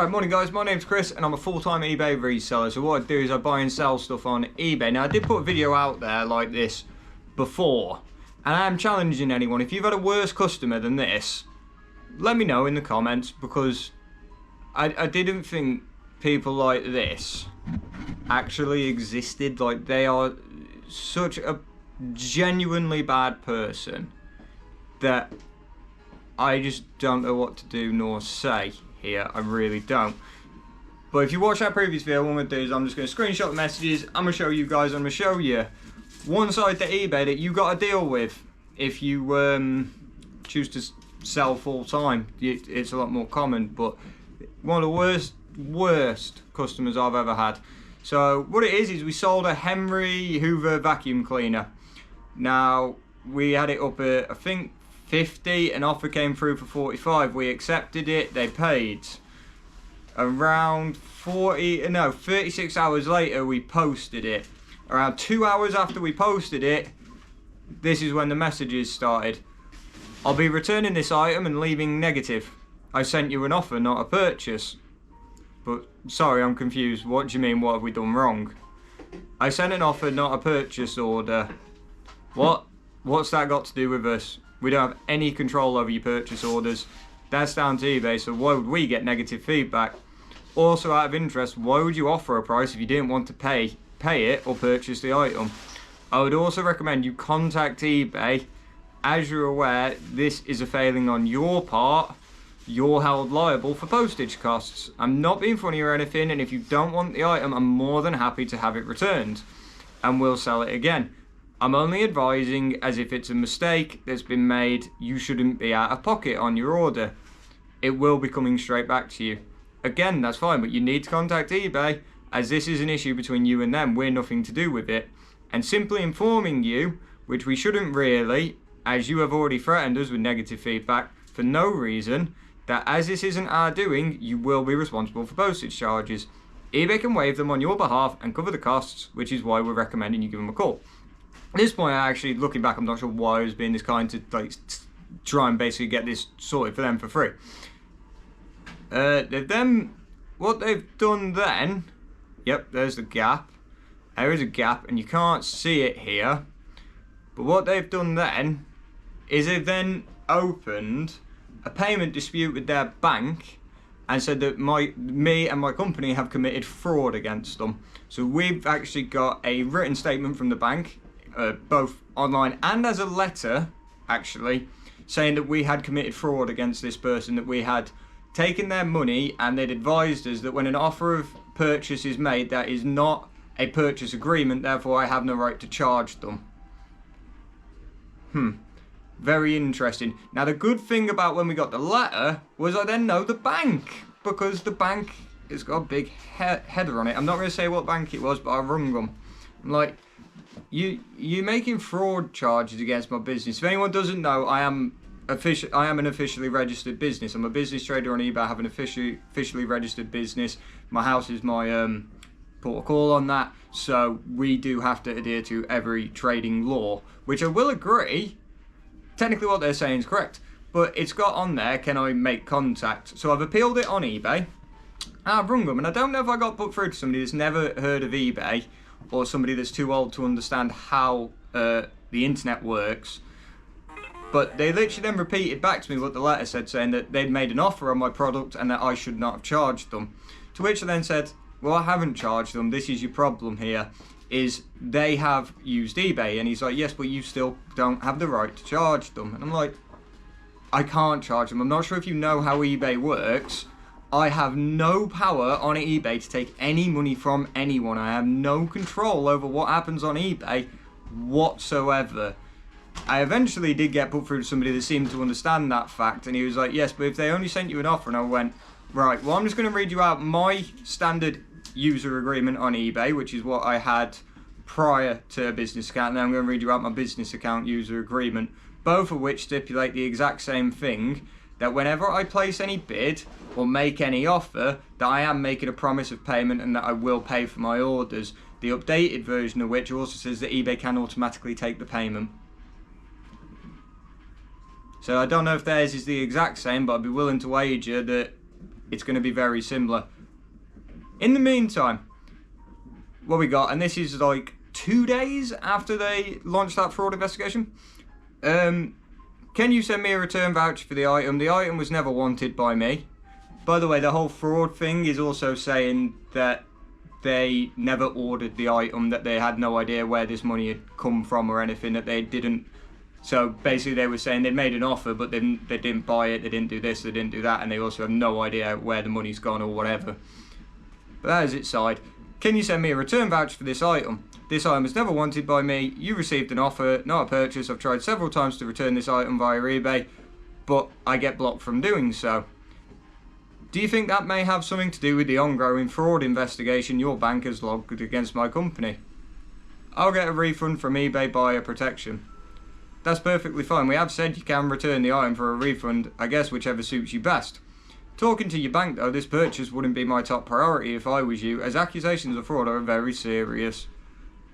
Right, morning guys, my name's Chris and I'm a full-time eBay reseller. So what I do is I buy and sell stuff on eBay. Now I did put a video out there like this before, and I am challenging anyone. If you've had a worse customer than this, let me know in the comments, because I didn't think people like this actually existed. Like, they are such a genuinely bad person that I just don't know what to do nor say here. I really don't. But if you watch that previous video, what I'm going to do is I'm just going to screenshot the messages. I'm going to show you guys, I'm going to show you one side to eBay that you got to deal with if you choose to sell full time. It's a lot more common, but one of the worst customers I've ever had. So what it is we sold a Henry Hoover vacuum cleaner. Now we had it up at, I think, 50, an offer came through for 45. We accepted it. They paid. Around 36 hours later we posted it. Around 2 hours after we posted it, this is when the messages started. I'll be returning this item and leaving negative. I sent you an offer, not a purchase. But sorry, I'm confused. What do you mean, what have we done wrong? I sent an offer, not a purchase order. What's that got to do with us? We don't have any control over your purchase orders. That's down to eBay, so why would we get negative feedback? Also, out of interest, why would you offer a price if you didn't want to pay it or purchase the item? I would also recommend you contact eBay. As you're aware, this is a failing on your part. You're held liable for postage costs. I'm not being funny or anything, and if you don't want the item, I'm more than happy to have it returned, and we'll sell it again. I'm only advising as if it's a mistake that's been made. You shouldn't be out of pocket on your order. It will be coming straight back to you. Again, that's fine, but you need to contact eBay, as this is an issue between you and them. We're nothing to do with it. And simply informing you, which we shouldn't really, as you have already threatened us with negative feedback for no reason, that as this isn't our doing, you will be responsible for postage charges. eBay can waive them on your behalf and cover the costs, which is why we're recommending you give them a call. At this point, actually, looking back, I'm not sure why I was being this kind to try and basically get this sorted for them for free. What they've done then, yep, there's the gap. There is a gap, and you can't see it here. But what they've done then is they've then opened a payment dispute with their bank and said that me and my company have committed fraud against them. So we've actually got a written statement from the bank, both online and as a letter, actually, saying that we had committed fraud against this person, that we had taken their money, and they'd advised us that when an offer of purchase is made, that is not a purchase agreement, therefore I have no right to charge them. Very interesting. Now the good thing about when we got the letter was I then know the bank, because the bank has got a big header on it. I'm not going to say what bank it was, but I rung them. I'm like, you're making fraud charges against my business. If anyone doesn't know, I am an officially registered business. I'm a business trader on eBay. I have an officially registered business. My house is my port of call on that. So we do have to adhere to every trading law, which I will agree. Technically what they're saying is correct, but it's got on there, can I make contact? So I've appealed it on eBay. I've rung them, and I don't know if I got put through to somebody that's never heard of eBay, or somebody that's too old to understand how the internet works. But they literally then repeated back to me what the letter said, saying that they'd made an offer on my product and that I should not have charged them. To which I then said, well, I haven't charged them. This is your problem here, is they have used eBay. And he's like, yes, but you still don't have the right to charge them. And I'm like, I can't charge them. I'm not sure if you know how eBay works. I have no power on eBay to take any money from anyone. I have no control over what happens on eBay whatsoever. I eventually did get put through to somebody that seemed to understand that fact, and he was like, yes, but if they only sent you an offer, and I went, right, well, I'm just going to read you out my standard user agreement on eBay, which is what I had prior to a business account, and then I'm going to read you out my business account user agreement, both of which stipulate the exact same thing, that whenever I place any bid or make any offer, that I am making a promise of payment and that I will pay for my orders. The updated version of which also says that eBay can automatically take the payment. So I don't know if theirs is the exact same, but I'd be willing to wager that it's going to be very similar. In the meantime, what we got, and this is like 2 days after they launched that fraud investigation. Can you send me a return voucher for the item? The item was never wanted by me. By the way, the whole fraud thing is also saying that they never ordered the item, that they had no idea where this money had come from or anything, that they didn't. So basically they were saying they made an offer, but they didn't buy it, they didn't do this, they didn't do that, and they also have no idea where the money's gone or whatever. But that is its side. Can you send me a return voucher for this item? This item was never wanted by me. You received an offer, not a purchase. I've tried several times to return this item via eBay, but I get blocked from doing so. Do you think that may have something to do with the ongoing fraud investigation your bank has logged against my company? I'll get a refund from eBay buyer protection. That's perfectly fine. We have said you can return the item for a refund, I guess whichever suits you best. Talking to your bank though, this purchase wouldn't be my top priority if I was you, as accusations of fraud are very serious,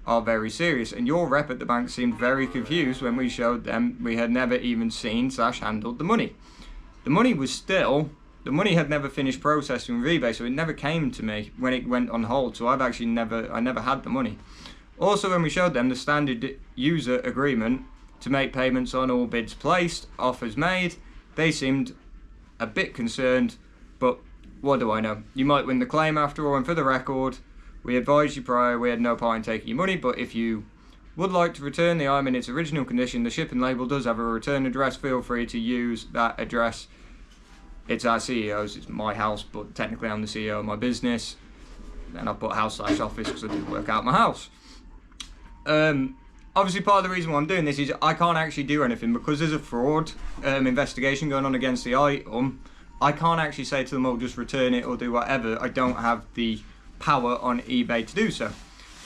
and your rep at the bank seemed very confused when we showed them we had never even seen / handled the money. The money had never finished processing with eBay, so it never came to me when it went on hold, so I never had the money. Also, when we showed them the standard user agreement to make payments on all bids placed, offers made, they seemed a bit concerned, but what do I know? You might win the claim after all, and for the record, we advised you prior we had no part in taking your money, but if you would like to return the item in its original condition, the shipping label does have a return address. Feel free to use that address. It's our CEO's, it's my house, but technically I'm the CEO of my business. And I put house/office because I do work out my house. Obviously part of the reason why I'm doing this is I can't actually do anything because there's a fraud investigation going on against the item. I can't actually say to them, oh, just return it or do whatever. I don't have the power on eBay to do so.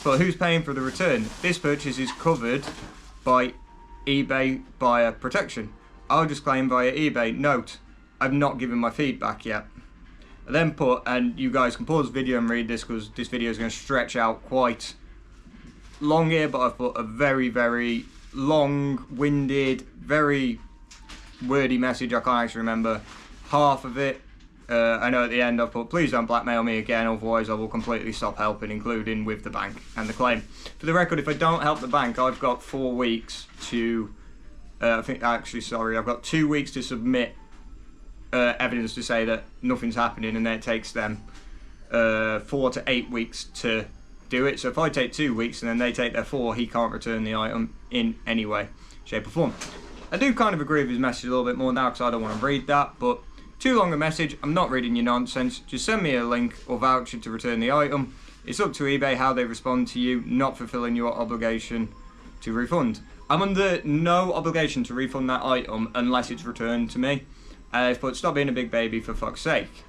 But who's paying for the return? This purchase is covered by eBay buyer protection. I'll just claim via eBay. Note, I've not given my feedback yet. I then put, and you guys can pause the video and read this because this video is going to stretch out quite long here, but I've put a very, very long-winded, very wordy message. I can't actually remember half of it. I know at the end I've put, please don't blackmail me again, otherwise I will completely stop helping, including with the bank and the claim. For the record, if I don't help the bank, I've got 4 weeks to, I've got 2 weeks to submit evidence to say that nothing's happening, and then it takes them 4 to 8 weeks to do it. So if I take 2 weeks and then they take their 4, he can't return the item in any way, shape or form. I do kind of agree with his message a little bit more now because I don't want to read that, but too long a message, I'm not reading your nonsense. Just send me a link or voucher to return the item. It's up to eBay how they respond to you not fulfilling your obligation to refund. I'm under no obligation to refund that item unless it's returned to me. I've put, stop being a big baby for fuck's sake.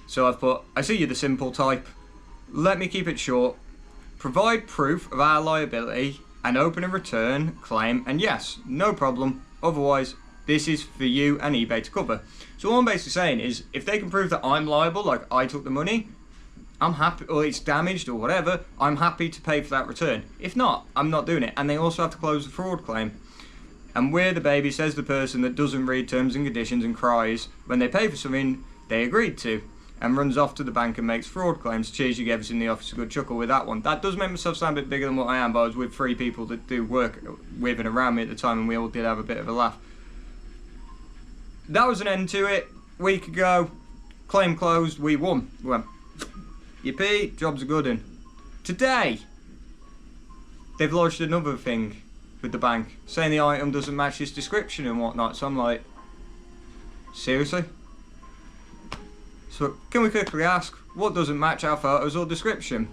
So I've put, I see you're the simple type. Let me keep it short. Provide proof of our liability and open a return claim, and yes, no problem. Otherwise, this is for you and eBay to cover. So all I'm basically saying is, if they can prove that I'm liable, like I took the money, I'm happy, or it's damaged or whatever, I'm happy to pay for that return. If not, I'm not doing it. And they also have to close the fraud claim. And we're the baby, says the person that doesn't read terms and conditions and cries when they pay for something they agreed to, and runs off to the bank and makes fraud claims. Cheers, you gave us in the office a good chuckle with that one. That does make myself sound a bit bigger than what I am, but I was with 3 people that do work with and around me at the time, and we all did have a bit of a laugh. That was an end to it. Week ago, claim closed, we won. We went, yippee, job's a good one. Today, they've lodged another thing with the bank, saying the item doesn't match its description and whatnot. So I'm like, seriously? So can we quickly ask, what doesn't match our photos or description?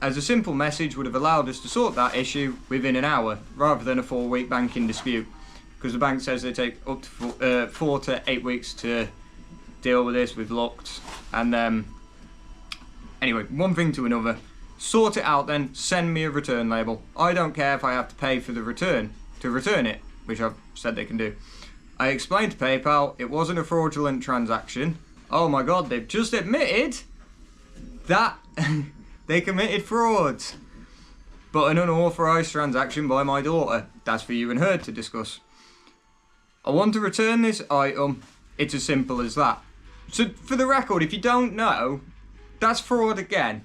As a simple message would have allowed us to sort that issue within an hour, rather than a 4-week banking dispute. Because the bank says they take up to 4 to 8 weeks to deal with this. We've looked, and anyway, one thing to another. Sort it out then, send me a return label. I don't care if I have to pay for the return, to return it, which I've said they can do. I explained to PayPal it wasn't a fraudulent transaction. Oh my god, they've just admitted that they committed fraud. But an unauthorised transaction by my daughter. That's for you and her to discuss. I want to return this item. It's as simple as that. So for the record, if you don't know, that's fraud again.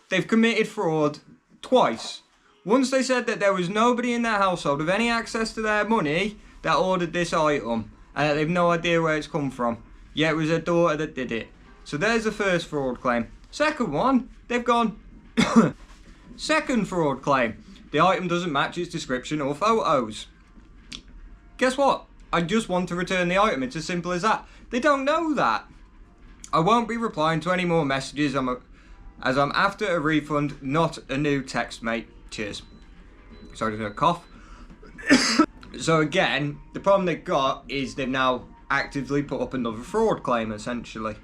They've committed fraud twice. Once they said that there was nobody in their household with any access to their money that ordered this item, and that they've no idea where it's come from. Yeah, it was their daughter that did it. So there's the first fraud claim. Second one, they've gone... Second fraud claim. The item doesn't match its description or photos. Guess what? I just want to return the item. It's as simple as that. They don't know that. I won't be replying to any more messages as I'm after a refund, not a new text, mate. Cheers. Sorry to cough. So again, the problem they've got is they've now actively put up another fraud claim, essentially.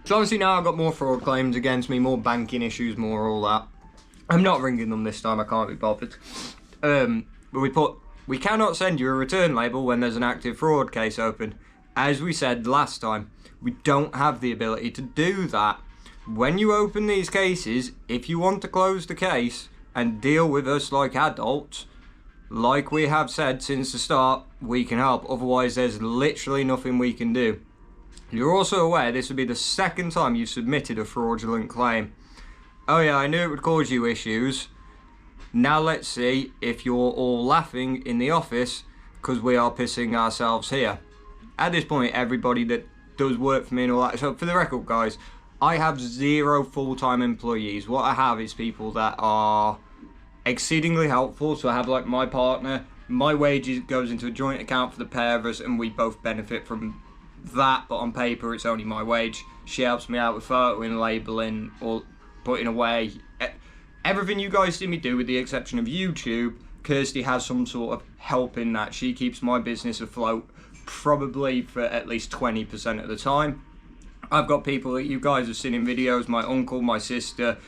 So obviously now I've got more fraud claims against me, more banking issues, more all that. I'm not ringing them this time, I can't be bothered. But we cannot send you a return label when there's an active fraud case open. As we said last time, we don't have the ability to do that. When you open these cases, if you want to close the case and deal with us like adults, like we have said since the start, we can help. Otherwise, there's literally nothing we can do. You're also aware this would be the second time you've submitted a fraudulent claim. Oh yeah, I knew it would cause you issues. Now let's see if you're all laughing in the office because we are pissing ourselves here. At this point, everybody that does work for me and all that. So for the record, guys, I have 0 full-time employees. What I have is people that are exceedingly helpful. So I have like my partner. My wages goes into a joint account for the pair of us, and we both benefit from that. But on paper, it's only my wage. She helps me out with photoing, labeling, or putting away. Everything you guys see me do, with the exception of YouTube, Kirsty has some sort of help in that. She keeps my business afloat, probably for at least 20% of the time. I've got people that you guys have seen in videos, my uncle, my sister,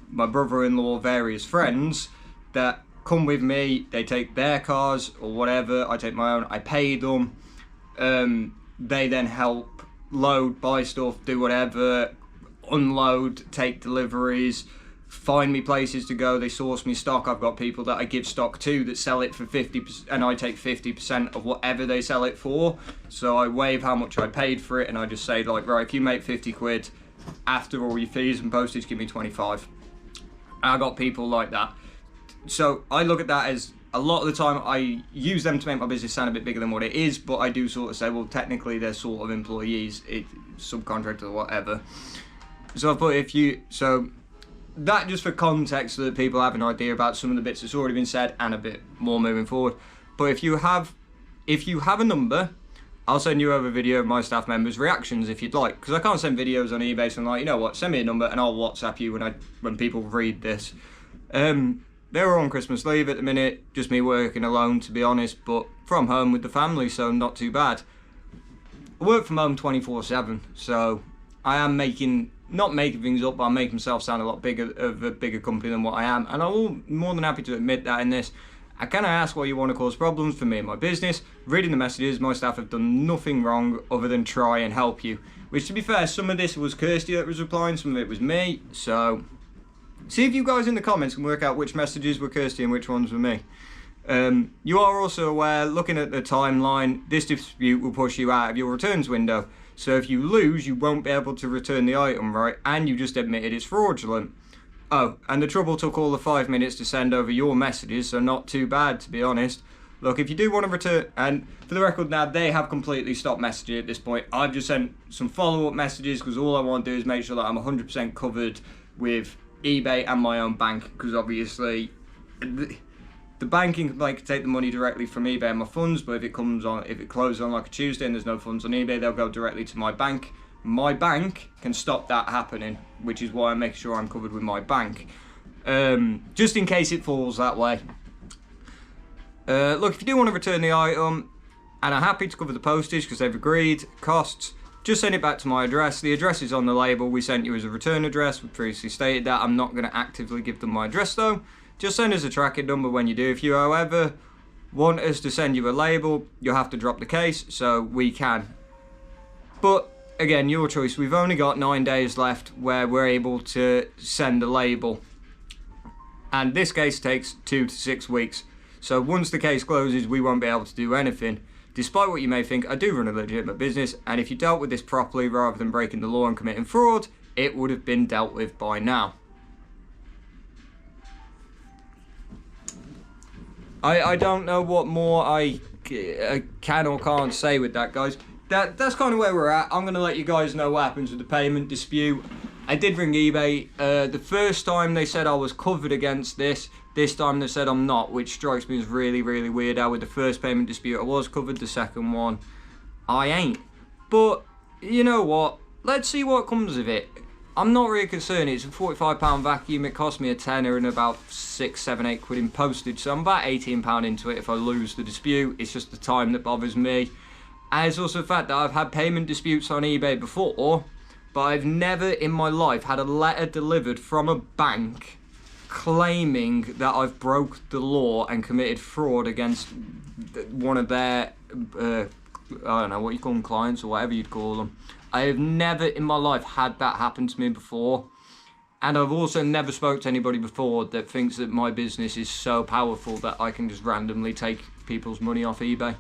my brother-in-law, various friends that come with me. They take their cars or whatever, I take my own, I pay them. They then help load, buy stuff, do whatever, unload, take deliveries, find me places to go. They source me stock. I've got people that I give stock to that sell it for 50%, and I take 50% of whatever they sell it for. So I waive how much I paid for it, and I just say like, right, if you make 50 quid after all your fees and postage, give me 25. I got people like that. So I look at that as, a lot of the time I use them to make my business sound a bit bigger than what it is, but I do sort of say, well, technically they're sort of employees, subcontractors or whatever. So I put that just for context so that people have an idea about some of the bits that's already been said and a bit more moving forward. But if you have a number, I'll send you over a video of my staff members' reactions if you'd like, because I can't send videos on eBay, so I'm like, you know what, send me a number and I'll WhatsApp you when people read this. They're on Christmas leave at the minute, just me working alone to be honest, but from home with the family, so not too bad. I work from home 24/7, so I am not making things up, but I'm making myself sound a lot bigger company than what I am, and I'm more than happy to admit that in this. I kind of ask why you want to cause problems for me and my business. Reading the messages, my staff have done nothing wrong other than try and help you. Which, to be fair, some of this was Kirsty that was replying, some of it was me. So, see if you guys in the comments can work out which messages were Kirsty and which ones were me. You are also aware, looking at the timeline, this dispute will push you out of your returns window. So if you lose, you won't be able to return the item, right? And you just admitted it's fraudulent. Oh, and the trouble took all the 5 minutes to send over your messages, so not too bad, to be honest. Look, if you do want to return, and for the record now, they have completely stopped messaging at this point. I've just sent some follow-up messages because all I want to do is make sure that I'm 100% covered with eBay and my own bank, because obviously the banking can take the money directly from eBay and my funds, but if it closes on like a Tuesday and there's no funds on eBay, they'll go directly to my bank. My bank can stop that happening, which is why I make sure I'm covered with my bank, just in case it falls that way. Look, if you do want to return the item and are happy to cover the postage because they've agreed costs, just send it back to my address. The address is on the label we sent you as a return address. We previously stated that. I'm not going to actively give them my address though. Just send us a tracking number when you do. If you, however, want us to send you a label, you'll have to drop the case, so we can. But, again, your choice. We've only got 9 days left where we're able to send a label. And this case takes 2 to 6 weeks. So once the case closes, we won't be able to do anything. Despite what you may think, I do run a legitimate business, and if you dealt with this properly rather than breaking the law and committing fraud, it would have been dealt with by now. I don't know what more I can or can't say with that, guys. That's kind of where we're at. I'm going to let you guys know what happens with the payment dispute. I did ring eBay. The first time they said I was covered against this. This time they said I'm not, which strikes me as really, really weird. How with the first payment dispute I was covered, the second one I ain't. But you know what? Let's see what comes of it. I'm not really concerned. It's a £45 vacuum. It cost me a tenner and about 6, 7, 8 quid in postage. So I'm about £18 into it if I lose the dispute. It's just the time that bothers me. And it's also the fact that I've had payment disputes on eBay before, but I've never in my life had a letter delivered from a bank claiming that I've broke the law and committed fraud against one of their, I don't know what you call them, clients or whatever you'd call them. I have never in my life had that happen to me before. And I've also never spoke to anybody before that thinks that my business is so powerful that I can just randomly take people's money off eBay.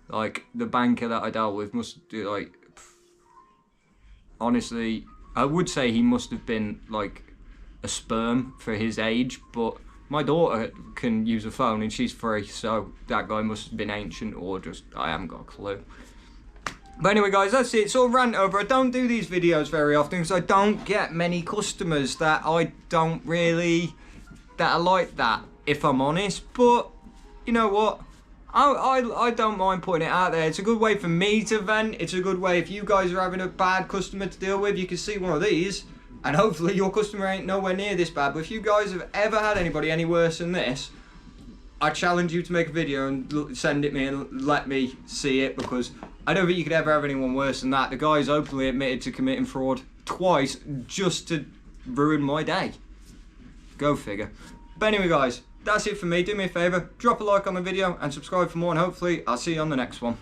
Like, the banker that I dealt with must do, like, honestly, I would say he must have been, like, a sperm for his age, but my daughter can use a phone and she's free, so that guy must have been ancient or just, I haven't got a clue. But anyway, guys, that's it. So rant over. I don't do these videos very often because I don't get many customers that I don't really, that are like that, if I'm honest. But, you know what? I don't mind putting it out there. It's a good way for me to vent. It's a good way if you guys are having a bad customer to deal with. You can see one of these, and hopefully your customer ain't nowhere near this bad. But if you guys have ever had anybody any worse than this, I challenge you to make a video and send it me and let me see it, because I don't think you could ever have anyone worse than that. The guy's openly admitted to committing fraud twice just to ruin my day. Go figure. But anyway, guys, that's it for me. Do me a favour, drop a like on the video and subscribe for more, and hopefully I'll see you on the next one.